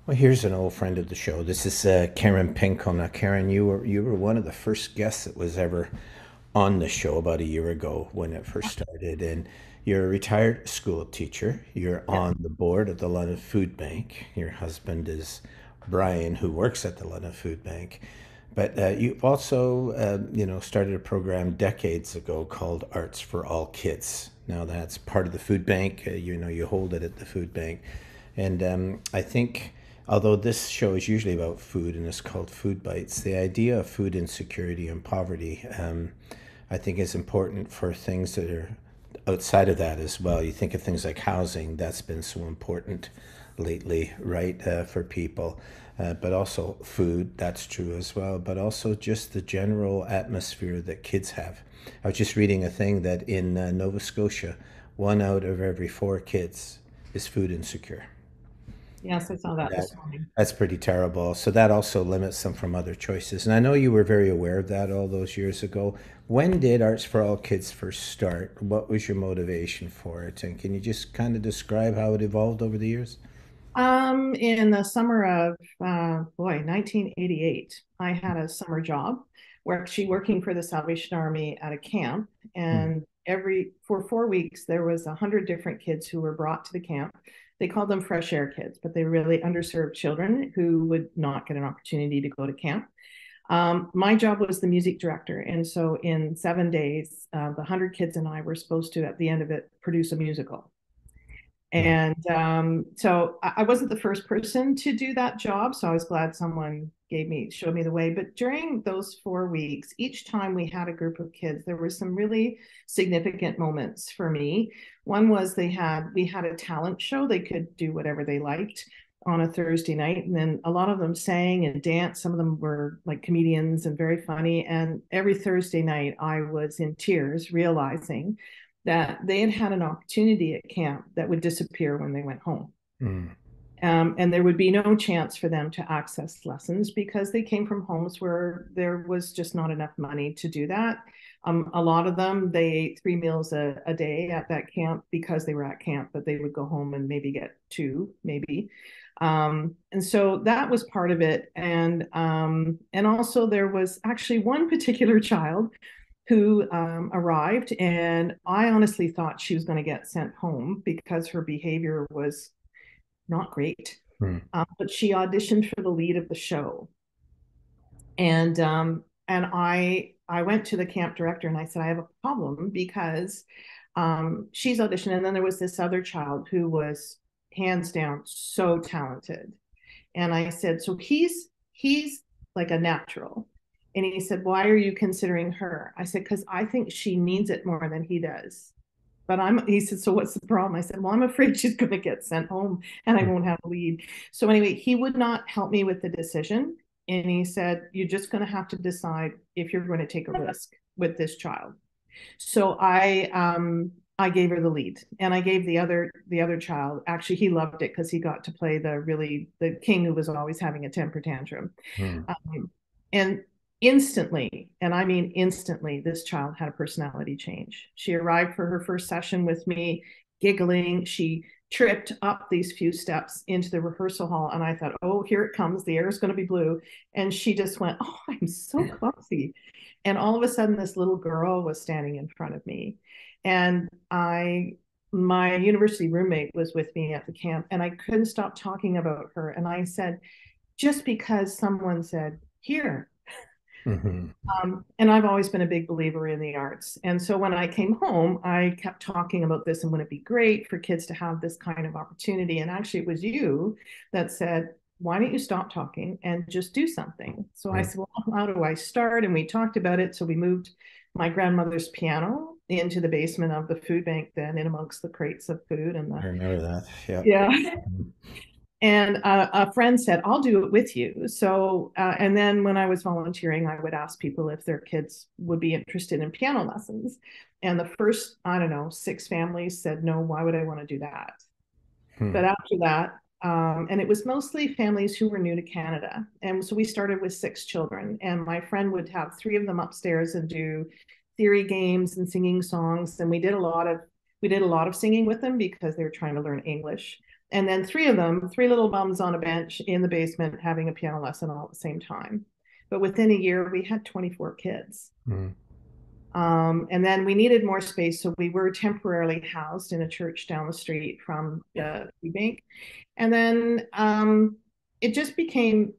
Well, here's an old friend of the show. This is Karen Pincombe. Now, Karen, you were one of the first guests that was ever on the show about a year ago when it first started. And you're a retired school teacher. You're Yeah. on the board of the London Food Bank. Your husband is Brian, who works at the London Food Bank. But you've also, started a program decades ago called Arts for All Kids. Now that's part of the food bank. You hold it at the food bank, and I think although this show is usually about food and it's called Food Bites, the idea of food insecurity and poverty, I think, is important for things that are outside of that as well. You think of things like housing, that's been so important lately, right, for people. But also food, that's true as well. But also just the general atmosphere that kids have. I was just reading a thing that in Nova Scotia, 1 out of every 4 kids is food insecure. Yes, I saw that That this morning. that's pretty terrible. So that also limits them from other choices. And I know you were very aware of that all those years ago. When did Arts for All Kids first start? What was your motivation for it? And can you just kind of describe how it evolved over the years? In the summer of 1988, I had a summer job where actually working for the Salvation Army at a camp, Hmm. and every for 4 weeks there was 100 different kids who were brought to the camp. They called them fresh air kids, but they really underserved children who would not get an opportunity to go to camp. My job was the music director, and so in 7 days, the 100 kids and I were supposed to, at the end of it, produce a musical. Hmm. And so I wasn't the first person to do that job. So I was glad someone showed me the way. But during those 4 weeks, each time we had a group of kids, there were some really significant moments for me. One was we had a talent show. They could do whatever they liked on a Thursday night. And then a lot of them sang and danced. Some of them were like comedians and very funny. And every Thursday night, I was in tears, realizing that they had had an opportunity at camp that would disappear when they went home. Hmm. And there would be no chance for them to access lessons because they came from homes where there was just not enough money to do that. A lot of them, they ate 3 meals a day at that camp because they were at camp, but they would go home and maybe get two, maybe. And so that was part of it. And also there was actually one particular child who arrived, and I honestly thought she was going to get sent home because her behavior was not great. Hmm. But she auditioned for the lead of the show, and I went to the camp director and I said I have a problem because she's auditioned, and then there was this other child who was hands down so talented, and I said, so he's like a natural. And he said, why are you considering her? I said, because I think she needs it more than he does. He said, so what's the problem? I said, well, I'm afraid she's going to get sent home and I won't have a lead. So anyway, he would not help me with the decision. And he said, you're just going to have to decide if you're going to take a risk with this child. So I gave her the lead, and I gave the other child. Actually, he loved it because he got to play the king who was always having a temper tantrum. Hmm. And instantly, and I mean instantly, this child had a personality change. She arrived for her first session with me, giggling. She tripped up these few steps into the rehearsal hall, and I thought, oh, here it comes. The air is going to be blue. And she just went, oh, I'm so clumsy. And all of a sudden, this little girl was standing in front of me. And my university roommate was with me at the camp, and I couldn't stop talking about her. And I said, just because someone said, here. Hmm. And I've always been a big believer in the arts. And so when I came home, I kept talking about this and wouldn't it be great for kids to have this kind of opportunity? And actually, it was you that said, why don't you stop talking and just do something? So I Hmm. said, well, how do I start? And we talked about it. So we moved my grandmother's piano into the basement of the food bank, then in amongst the crates of food and I the, remember that. Yep. yeah. And a friend said, I'll do it with you. So, and then when I was volunteering, I would ask people if their kids would be interested in piano lessons. And the first, I don't know, 6 families said, no, why would I want to do that? Hmm. But after that, and it was mostly families who were new to Canada. And so we started with 6 children, and my friend would have 3 of them upstairs and do theory games and singing songs. And we did a lot of singing with them because they were trying to learn English. And then three of them, three little bums on a bench in the basement having a piano lesson all at the same time. But within a year, we had 24 kids. Mm. And then we needed more space, so we were temporarily housed in a church down the street from the food bank. And then it just became,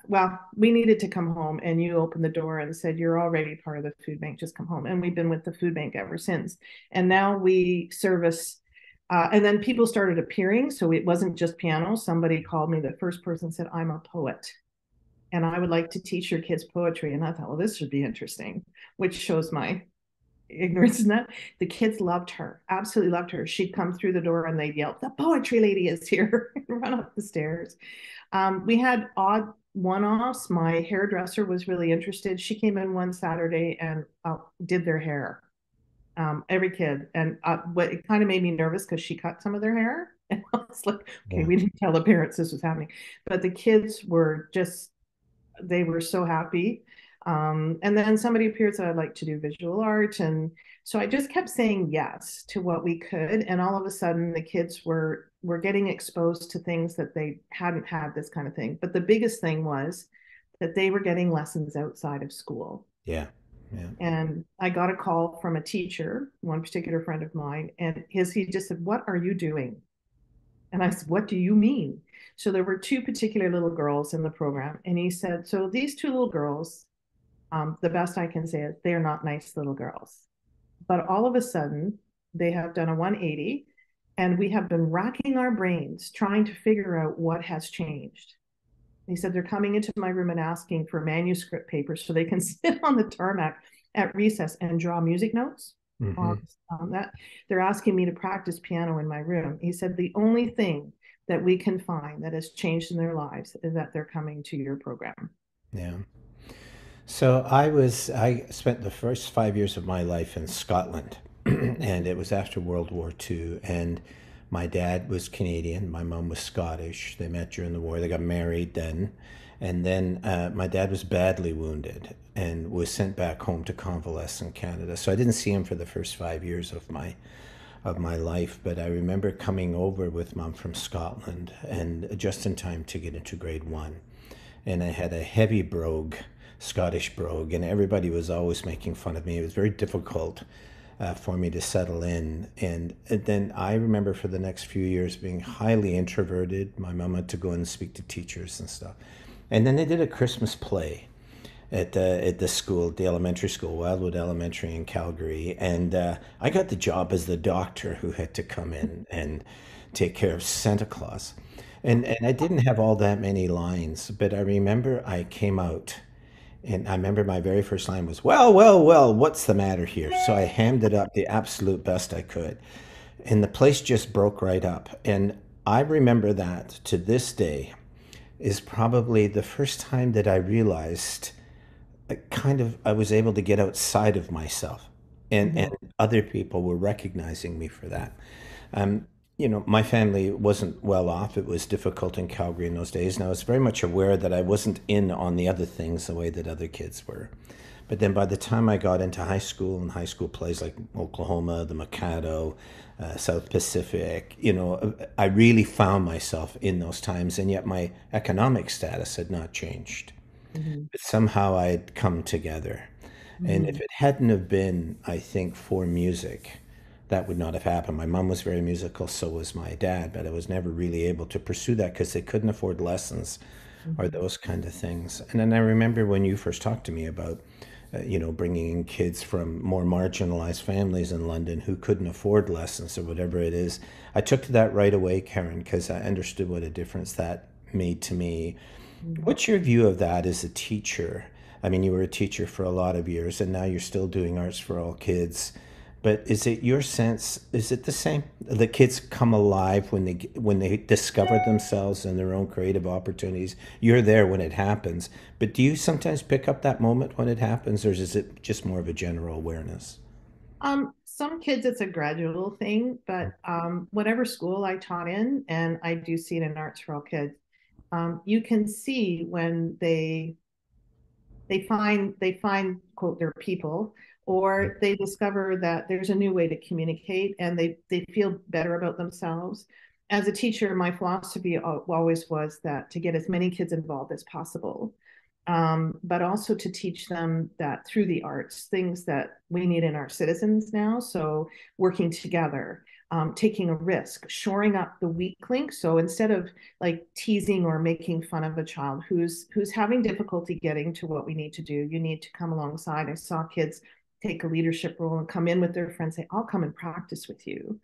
well, we needed to come home, and you opened the door and said, "You're already part of the food bank, just come home." And we've been with the food bank ever since. And now we service, and then people started appearing. So it wasn't just piano. Somebody called me, the first person said, "I'm a poet, and I would like to teach your kids poetry." And I thought, well, this should be interesting, which shows my ignorance in that. The kids loved her, absolutely loved her. She'd come through the door and they'd yell, "The poetry lady is here," and run up the stairs. We had odd one-offs. My hairdresser was really interested. She came in one Saturday and did their hair. Every kid, and what it kind of made me nervous because she cut some of their hair, and I was like, okay, Yeah. we didn't tell the parents this was happening, but the kids were just, they were so happy. And then somebody appeared, said, "I'd like to do visual art." And so I just kept saying yes to what we could. And all of a sudden the kids were getting exposed to things that they hadn't had, this kind of thing. But the biggest thing was that they were getting lessons outside of school. Yeah. Yeah. And I got a call from a teacher, one particular friend of mine, and he just said, "What are you doing?" And I said, "What do you mean?" So there were two particular little girls in the program. And he said, "So these two little girls, the best I can say is they're not nice little girls. But all of a sudden, they have done a 180, and we have been racking our brains trying to figure out what has changed." He said, "They're coming into my room and asking for manuscript papers so they can sit on the tarmac at recess and draw music notes Mm-hmm. on that. They're asking me to practice piano in my room." He said, "The only thing that we can find that has changed in their lives is that they're coming to your program." Yeah. So I spent the first 5 years of my life in Scotland, and it was after World War II. And my dad was Canadian, my mom was Scottish. They met during the war. They got married then, and then my dad was badly wounded and was sent back home to convalesce in Canada. So I didn't see him for the first 5 years of my life. But I remember coming over with mom from Scotland, and just in time to get into grade one. And I had a heavy brogue, Scottish brogue, and everybody was always making fun of me. It was very difficult for me to settle in. And then I remember for the next few years being highly introverted. My mom had to go and speak to teachers and stuff. And then they did a Christmas play at the school, the elementary school, Wildwood Elementary in Calgary, and I got the job as the doctor who had to come in and take care of Santa Claus. And I didn't have all that many lines, but I remember I came out, and I remember my very first line was, "Well, well, well, what's the matter here?" So I hammed it up the absolute best I could, and the place just broke right up. And I remember that to this day is probably the first time that I realized I was able to get outside of myself, and Mhm. other people were recognizing me for that. Um, my family wasn't well off. It was difficult in Calgary in those days, and I was very much aware that I wasn't in on the other things the way that other kids were. But then by the time I got into high school and high school plays like Oklahoma, the Mikado, South Pacific, I really found myself in those times, and yet my economic status had not changed. Mhm. But somehow I had come together. And if Mhm. it hadn't have been, I think, for music, that would not have happened. My mom was very musical, so was my dad, but I was never really able to pursue that because they couldn't afford lessons or Mhm. those kind of things. And then I remember when you first talked to me about, bringing in kids from more marginalized families in London who couldn't afford lessons or whatever it is. I took to that right away, Karen, because I understood what a difference that made to me. Mhm. What's your view of that as a teacher? I mean, you were a teacher for a lot of years, and now you're still doing Arts for All Kids. But is it your sense? Is it the same? The kids come alive when they discover themselves and their own creative opportunities. You're there when it happens. But do you sometimes pick up that moment when it happens, or is it just more of a general awareness? Some kids it's a gradual thing, but whatever school I taught in, and I do see it in Arts for All Kids, you can see when they find quote their people, or they discover that there's a new way to communicate, and they feel better about themselves. as a teacher, my philosophy always was that to get as many kids involved as possible, but also to teach them that through the arts, things that we need in our citizens now. So working together, taking a risk, shoring up the weak link. So instead of like teasing or making fun of a child who's having difficulty getting to what we need to do, you need to come alongside. I saw kids take a leadership role and come in with their friends, say, I'll come and practice with you.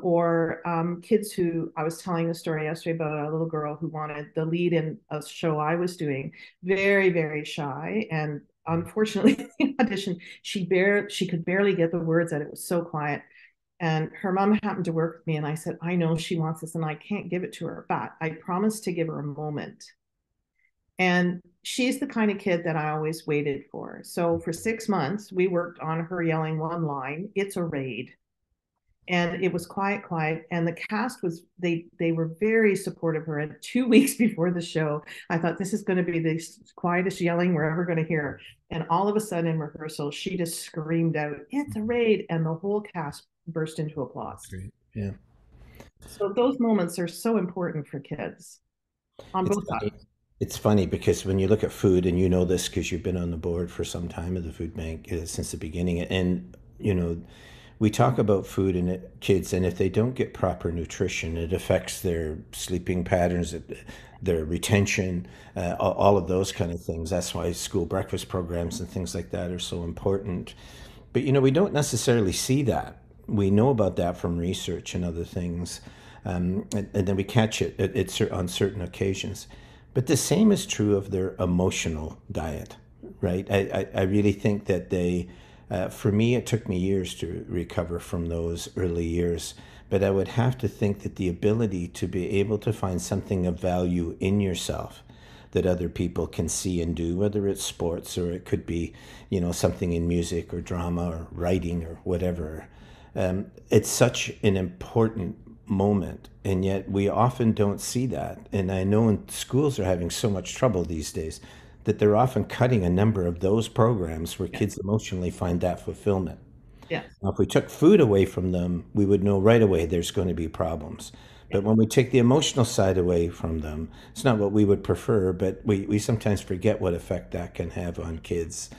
Or kids who, I was telling a story yesterday about a little girl who wanted the lead in a show I was doing, very, very shy. And unfortunately, the audition, she could barely get the words out. It was so quiet. And her mom happened to work with me, and I said, I know she wants this, and I can't give it to her, but I promised to give her a moment. And she's the kind of kid that I always waited for. So for 6 months, we worked on her yelling one line, "It's a raid." And it was quiet, quiet. And the cast was, they were very supportive of her. And 2 weeks before the show, I thought this is going to be the quietest yelling we're ever going to hear. And all of a sudden in rehearsal, she just screamed out, "It's a raid." And the whole cast burst into That's applause. great. Yeah. So those moments are so important for kids on It's both funny. sides. It's funny because when you look at food, and you know this because you've been on the board for some time of the food bank since the beginning, and we talk about food and kids, and if they don't get proper nutrition, it affects their sleeping patterns, their retention, all of those kind of things. That's why school breakfast programs and things like that are so important. But we don't necessarily see that. We know about that from research and other things, and then we catch it on certain occasions. But the same is true of their emotional diet, right? I really think that for me, it took me years to recover from those early years. But I would have to think that the ability to be able to find something of value in yourself that other people can see and do, whether it's sports or it could be, something in music or drama or writing or whatever. It's such an important moment, and yet we often don't see that. And I know schools are having so much trouble these days that they're often cutting a number of those programs where Yes. kids emotionally find that fulfillment. Yes. Now, if we took food away from them, we would know right away there's going to be problems. Yeah. But when we take the emotional side away from them, it's not what we would prefer, but we sometimes forget what effect that can have on kids.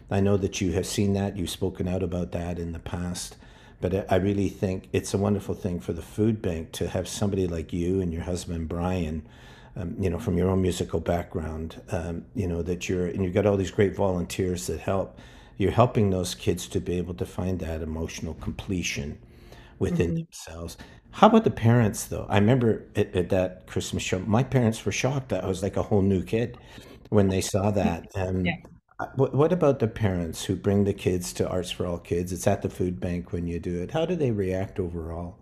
I know that you have seen that, you've spoken out about that in the past, but I really think it's a wonderful thing for the food bank to have somebody like you and your husband, Brian, from your own musical background, that and you've got all these great volunteers that help. You're helping those kids to be able to find that emotional completion within Mhm. themselves. How about the parents, though? I remember at that Christmas show, my parents were shocked that I was like a whole new kid when they saw that. Yeah. What about the parents who bring the kids to Arts for All Kids? It's at the food bank when you do it. How do they react overall?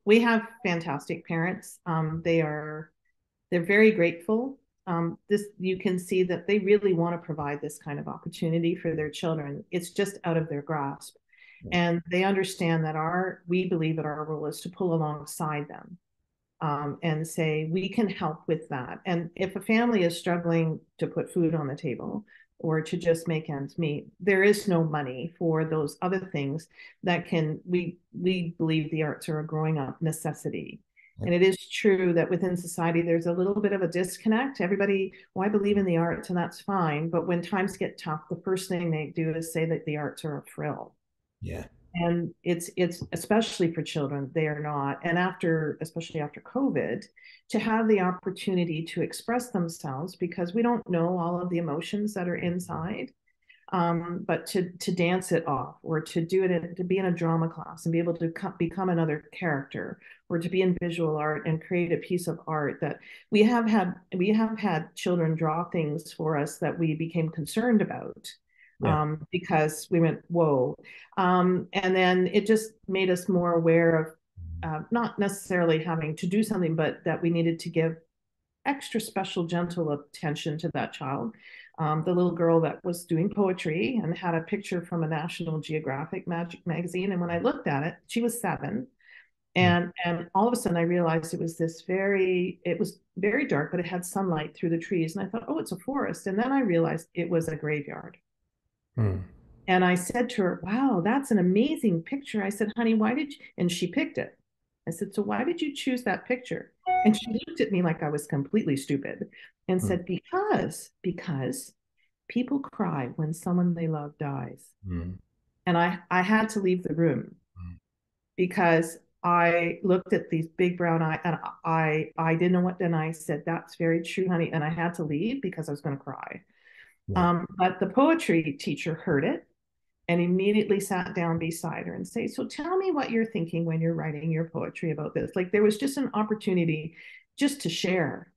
We have fantastic parents. They're very grateful. This you can see that they really want to provide this kind of opportunity for their children. It's just out of their grasp, and they understand that we believe that our role is to pull alongside them, and say we can help with that. And if a family is struggling to put food on the table or to just make ends meet, there is no money for those other things that can we believe the arts are a growing up necessity. And it is true that within society there's a little bit of a disconnect. Everybody, well, I believe in the arts and that's fine, but when times get tough, the first thing they do is say that the arts are a frill. Yeah. And it's especially for children, they are not. And especially after COVID, to have the opportunity to express themselves, because we don't know all of the emotions that are inside, but to dance it off, or to do it, to be in a drama class and be able to become another character, or to be in visual art and create a piece of art. That we have had children draw things for us that we became concerned about, Yeah. because we went, whoa. And then it just made us more aware of, not necessarily having to do something, but that we needed to give extra special, gentle attention to that child. The little girl that was doing poetry and had a picture from a National Geographic Magic magazine. And when I looked at it, she was 7. Mm. And all of a sudden I realized it was very dark, but it had sunlight through the trees. And I thought, oh, it's a forest. And then I realized it was a graveyard. Mm. And I said to her, wow, that's an amazing picture. I said, honey, why did you? And she picked it. I said, so why did you choose that picture? And she looked at me like I was completely stupid and Mm. said, because people cry when someone they love dies. Mm. And I had to leave the room Mm. because I looked at these big brown eyes and I didn't know what, then I said, that's very true, honey. And I had to leave because I was going to cry. Yeah. But the poetry teacher heard it and immediately sat down beside her and say, so tell me what you're thinking when you're writing your poetry about this. Like there was just an opportunity just to share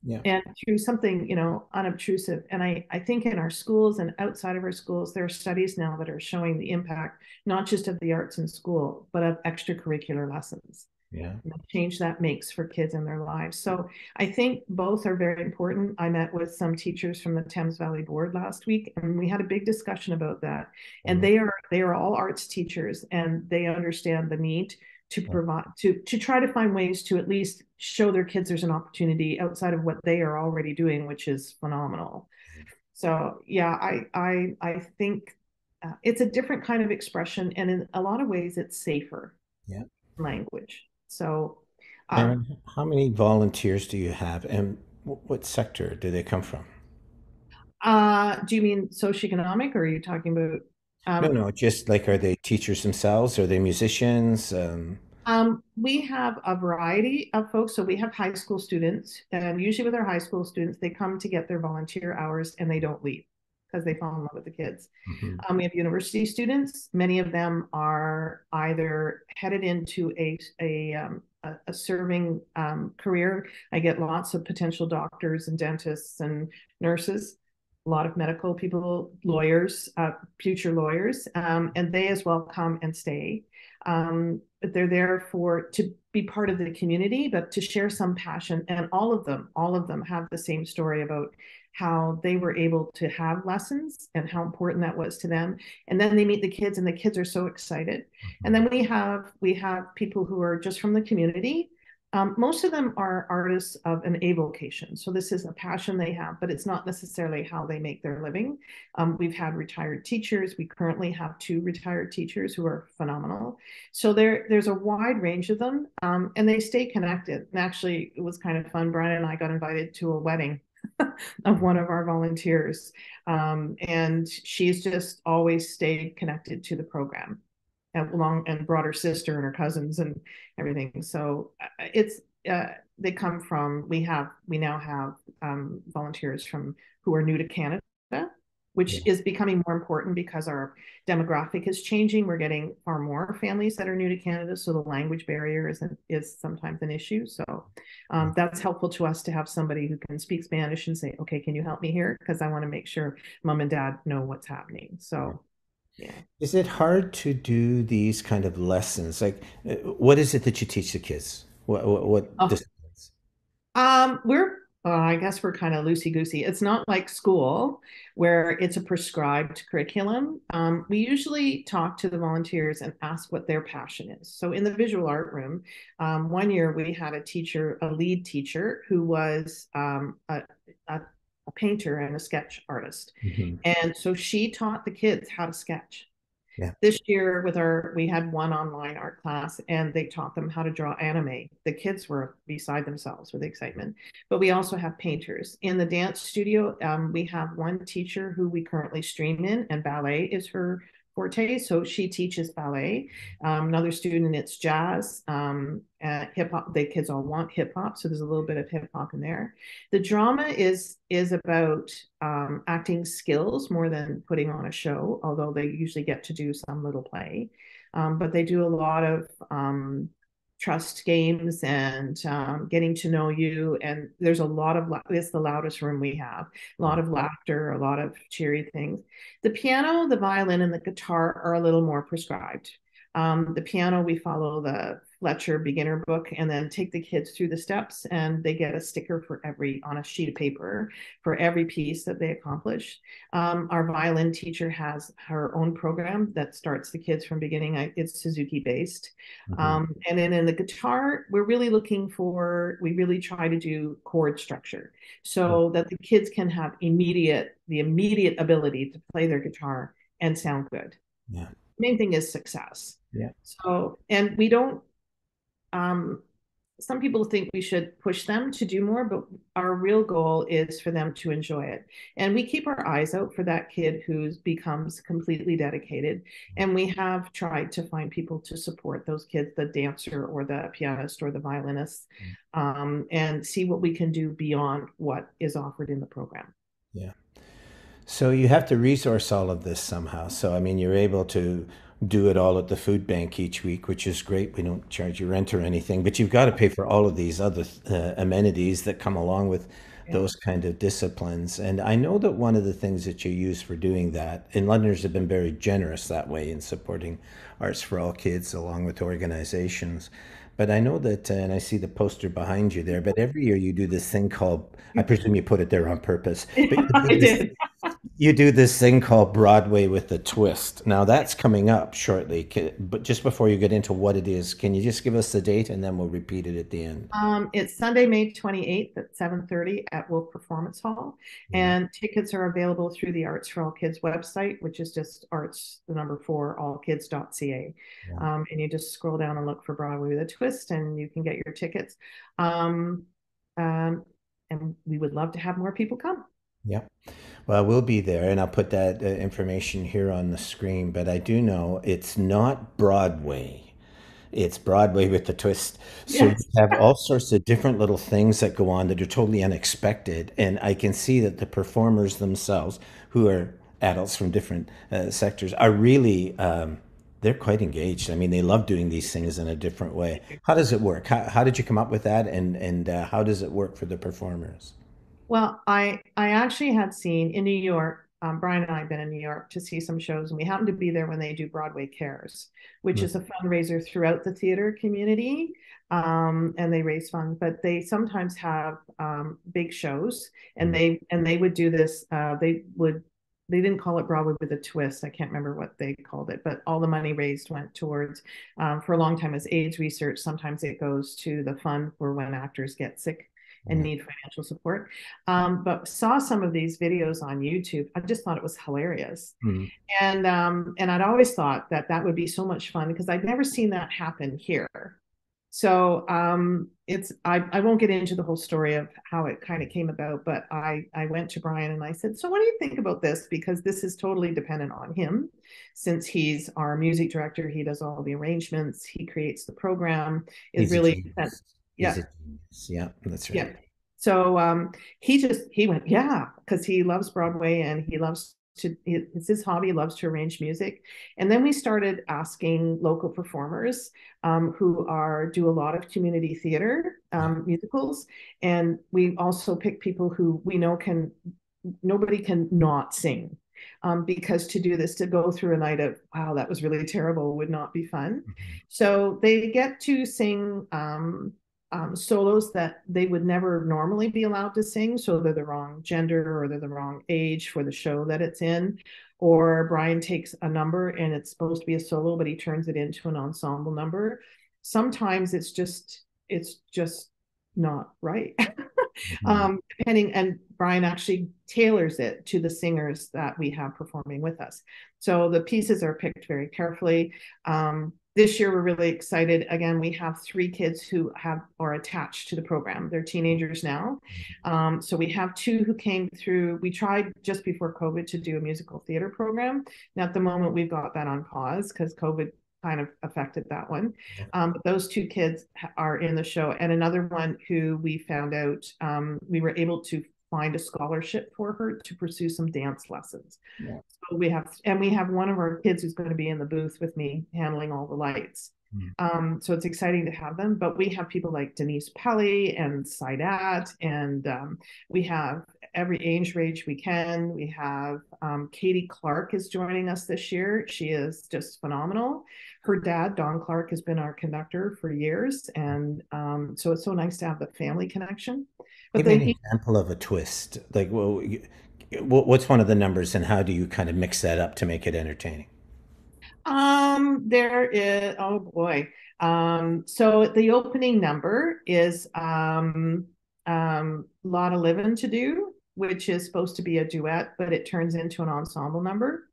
Yeah. and through something, unobtrusive. And I think in our schools and outside of our schools, there are studies now that are showing the impact, not just of the arts in school, but of extracurricular lessons, Yeah. and the change that makes for kids in their lives. So I think both are very important. I met with some teachers from the Thames Valley Board last week, and we had a big discussion about that. And Mm. they are all arts teachers, and they understand the need to provide to try to find ways to at least show their kids there's an opportunity outside of what they are already doing, which is phenomenal. So yeah, I think it's a different kind of expression, and in a lot of ways, it's safer Yeah. language. So, um, Aaron, how many volunteers do you have, and what sector do they come from? do you mean socioeconomic, or are you talking about? No, Um, no, just like, are they teachers themselves? Are they musicians? we have a variety of folks. So we have high school students, and usually with our high school students, they come to get their volunteer hours and they don't leave because they fall in love with the kids. Mhm. We have university students. Many of them are either headed into a serving career. I get lots of potential doctors and dentists and nurses, a lot of medical people, lawyers, future lawyers, and they as well come and stay. But they're there to be part of the community, but to share some passion. And all of them have the same story about how they were able to have lessons and how important that was to them. And then they meet the kids, and the kids are so excited. And Mhm. then we have people who are just from the community. Most of them are artists of an avocation. So this is a passion they have, but it's not necessarily how they make their living. We've had retired teachers. We currently have two retired teachers who are phenomenal. So there's a wide range of them, and they stay connected. And actually, it was kind of fun. Brian and I got invited to a wedding of one of our volunteers. And she's just always stayed connected to the program and brought her sister and her cousins and everything. So it's they come from we now have volunteers from who are new to Canada, which Yeah. is becoming more important because our demographic is changing. We're getting far more families that are new to Canada, so the language barrier is sometimes an issue. So that's helpful to us to have somebody who can speak Spanish and say, okay, can you help me here? Because I want to make sure mom and dad know what's happening. Yeah. So yeah. Is it hard to do these kind of lessons? Like, what is it that you teach the kids? What Oh, disciplines? I guess we're kind of loosey goosey. It's not like school where it's a prescribed curriculum. We usually talk to the volunteers and ask what their passion is. So in the visual art room, one year we had a lead teacher who was a, a painter and a sketch artist. Hmm. And so she taught the kids how to sketch. Yeah. This year we had one online art class, and they taught them how to draw anime. The kids were beside themselves with excitement. But we also have painters in the dance studio. We have one teacher who we currently stream in, and ballet is her forte, so she teaches ballet. Another student, it's jazz, hip hop. The kids all want hip hop, so there's a little bit of hip hop in there. The drama is about acting skills more than putting on a show, although they usually get to do some little play. But they do a lot of trust games and getting to know you. And there's a lot of, it's the loudest room we have, a lot of laughter, a lot of cheery things. The piano, the violin, and the guitar are a little more prescribed. The piano, we follow the Fletcher beginner book and then take the kids through the steps, and they get a sticker on a sheet of paper for every piece that they accomplish. Our violin teacher has her own program that starts the kids from beginning. It's Suzuki based. Hmm. And then in the guitar, we really try to do chord structure so that the kids can have the immediate ability to play their guitar and sound good. Yeah. Main thing is success. Yeah. So, and we don't um, some people think we should push them to do more, but our real goal is for them to enjoy it. And we keep our eyes out for that kid who becomes completely dedicated. And we have tried to find people to support those kids, the dancer or the pianist or the violinist, and see what we can do beyond what is offered in the program. Yeah. So you have to resource all of this somehow. So, I mean, you're able to do it all at the food bank each week, which is great. We don't charge you rent or anything, but you've got to pay for all of these other amenities that come along with Yeah. those kind of disciplines. And I know that one of the things that you use for doing that, and Londoners have been very generous that way in supporting Arts for All Kids along with organizations. But I know that, and I see the poster behind you there, but every year you do this thing called, I presume you put it there on purpose, but you I do this did. you do this thing called Broadway with a Twist. Now that's coming up shortly, but just before you get into what it is, can you just give us the date and then we'll repeat it at the end? It's Sunday, May 28th at 7:30 at Wolf Performance Hall. Yeah, And tickets are available through the Arts for All Kids website, which is just arts, the number four, allkids.ca. yeah, And you just scroll down and look for Broadway with a Twist, and you can get your tickets. Um, um, and we would love to have more people come. yeah. Well, we'll be there, and I'll put that information here on the screen. But I do know it's not Broadway. It's Broadway with the Twist. So you Yes. have all sorts of different little things that go on that are totally unexpected. And I can see that the performers themselves, who are adults from different sectors, are really, they're quite engaged. I mean, they love doing these things in a different way. How does it work? How did you come up with that? And how does it work for the performers? Well, I actually had seen in New York. Brian and I have been in New York to see some shows, and we happened to be there when they do Broadway Cares, which is a fundraiser throughout the theater community, and they raise funds. But they sometimes have big shows, and Mm, they would do this. They didn't call it Broadway with a Twist. I can't remember what they called it, but all the money raised went towards, for a long time, as AIDS research. Sometimes it goes to the fund for when actors get sick and yeah. need financial support. But saw some of these videos on YouTube. I just thought it was hilarious. Mm, And I'd always thought that that would be so much fun because I'd never seen that happen here. So it's I won't get into the whole story of how it kind of came about, but I went to Brian and I said, so what do you think about this? Because this is totally dependent on him, since he's our music director. He does all the arrangements, he creates the program. It he's a really, genius. He's yeah, a genius. Yeah, that's yeah. right. So he went, yeah, because he loves Broadway and he loves to, it's his hobby. He loves to arrange music. And then we started asking local performers who do a lot of community theater Yeah. musicals. And we also pick people who we know nobody can not sing. Because to do this, to go through a night of, wow, that was really terrible, would not be fun. Mhm. So they get to sing solos that they would never normally be allowed to sing. So they're the wrong gender or they're the wrong age for the show that it's in. Or Brian takes a number and it's supposed to be a solo, but he turns it into an ensemble number. Sometimes it's just not right. Mhm. Depending, and Brian actually tailors it to the singers that we have performing with us. So the pieces are picked very carefully. This year, we're really excited. Again, we have three kids who are attached to the program. They're teenagers now. So we have two who came through. We tried just before COVID to do a musical theater program. Now, at the moment, we've got that on pause because COVID kind of affected that one. Yeah. But those two kids are in the show. And another one who we found out, we were able to find a scholarship for her to pursue some dance lessons. Yeah. So we have one of our kids who's going to be in the booth with me handling all the lights. Mm. So it's exciting to have them, but we have people like Denise Pelly and Sidat, and we have every age range we can. We have Katie Clark is joining us this year. She is just phenomenal. Her dad, Don Clark, has been our conductor for years, and so it's so nice to have the family connection. But Give me an then example of a twist. Like, well, what's one of the numbers, and how do you kind of mix that up to make it entertaining? There is, oh boy. So the opening number is Lot of Living to Do, which is supposed to be a duet, but it turns into an ensemble number.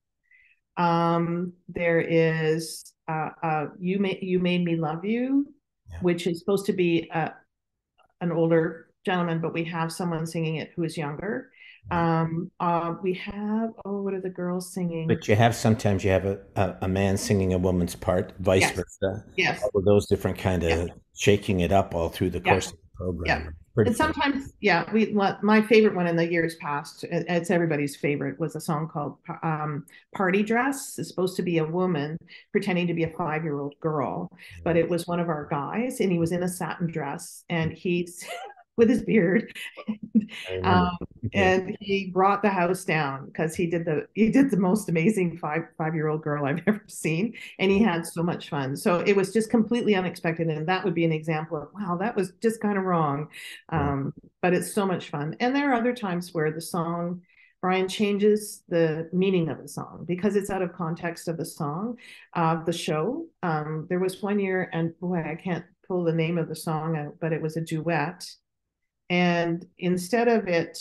There is You Made Me Love You, which is supposed to be an older gentleman, but we have someone singing it who is younger. Yeah. We have, oh, what are the girls singing? But you have sometimes you have a man singing a woman's part, vice Yes, versa. yes, All of those different kind yeah, of shaking it up all through the yeah. course of the Yeah. program. Pretty And fun. sometimes, yeah, my favorite one in the years past, it's everybody's favorite, was a song called Party Dress. It's supposed to be a woman pretending to be a 5-year-old girl, but it was one of our guys, and he was in a satin dress, and he's with his beard. I remember. um, Yeah. and he brought the house down because he did the most amazing five-year old girl I've ever seen, and he had so much fun. So it was just completely unexpected, and that would be an example of, wow, that was just kind of wrong. Yeah. But it's so much fun. And there are other times where the song, Brian changes the meaning of the song because it's out of context of the song, the show. There was one year, and boy, I can't pull the name of the song out, but it was a duet. And instead of it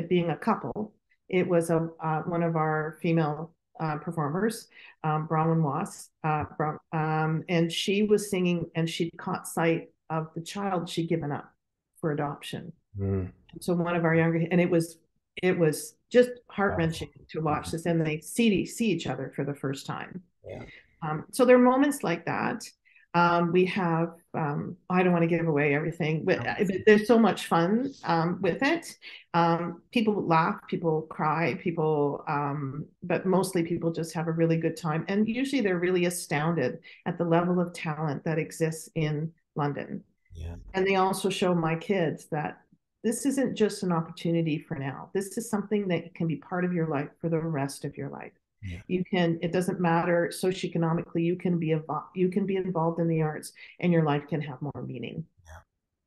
being a couple, it was one of our female performers, Bronwyn Wass, and she was singing, and she'd caught sight of the child she'd given up for adoption. Mm. So one of our younger, and it was just heart wrenching Powerful. to watch this, and they see each other for the first time. Yeah. So there are moments like that. We have, I don't want to give away everything, but there's so much fun with it. People laugh, people cry, but mostly people just have a really good time. And usually they're really astounded at the level of talent that exists in London. Yeah. And they also show my kids that this isn't just an opportunity for now. This is something that can be part of your life for the rest of your life. Yeah. It doesn't matter socioeconomically, you can be involved in the arts, and your life can have more meaning.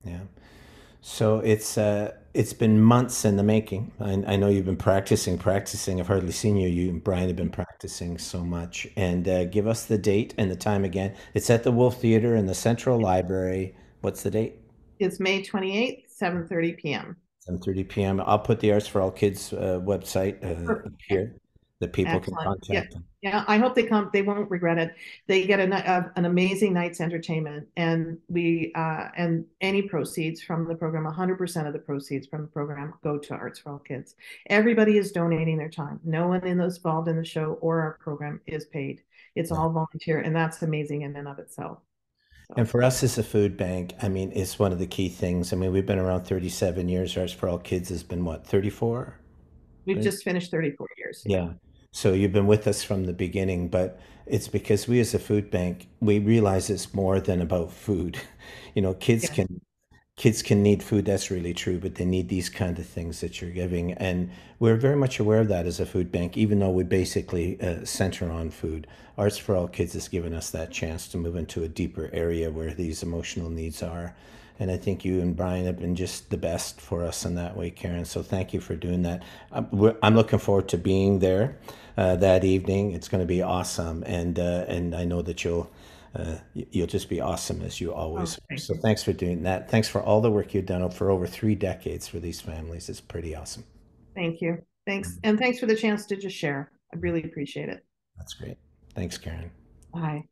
Yeah. So it's been months in the making. I know you've been practicing. I've hardly seen you. You and Brian have been practicing so much. And give us the date and the time again. It's at the Wolf Theater in the Central Library. What's the date? It's May 28th, 7:30 p.m. 7:30 p.m. I'll put the Arts for All Kids website up Perfect. here that people can Excellent. Yeah. contact them. Yeah. I hope they come. They won't regret it. They get an amazing night's entertainment, and any proceeds from the program, 100% of the proceeds from the program go to Arts for All Kids. Everybody is donating their time. No one involved in the show or our program is paid. It's Yeah. all volunteer, and that's amazing in and of itself. And So for us as a food bank, I mean, it's one of the key things. I mean, we've been around 37 years. Arts for All Kids has been what, 34? we've just finished 34 years. Yeah. Yeah. So you've been with us from the beginning, but it's because we as a food bank, we realize it's more than about food. You know, Yes. kids can need food, that's really true, but they need these kind of things that you're giving. And we're very much aware of that as a food bank, even though we basically center on food. Arts for All Kids has given us that chance to move into a deeper area where these emotional needs are. And I think you and Brian have been just the best for us in that way, Karen. So thank you for doing that. I'm looking forward to being there that evening. It's going to be awesome, and I know that you'll just be awesome as you Oh, always are. thank So you. thanks for doing that. Thanks for all the work you've done for over 3 decades for these families. It's pretty awesome. Thank you. Thanks. Mm. And thanks for the chance to just share. I really appreciate it. That's great. Thanks, Karen. Bye.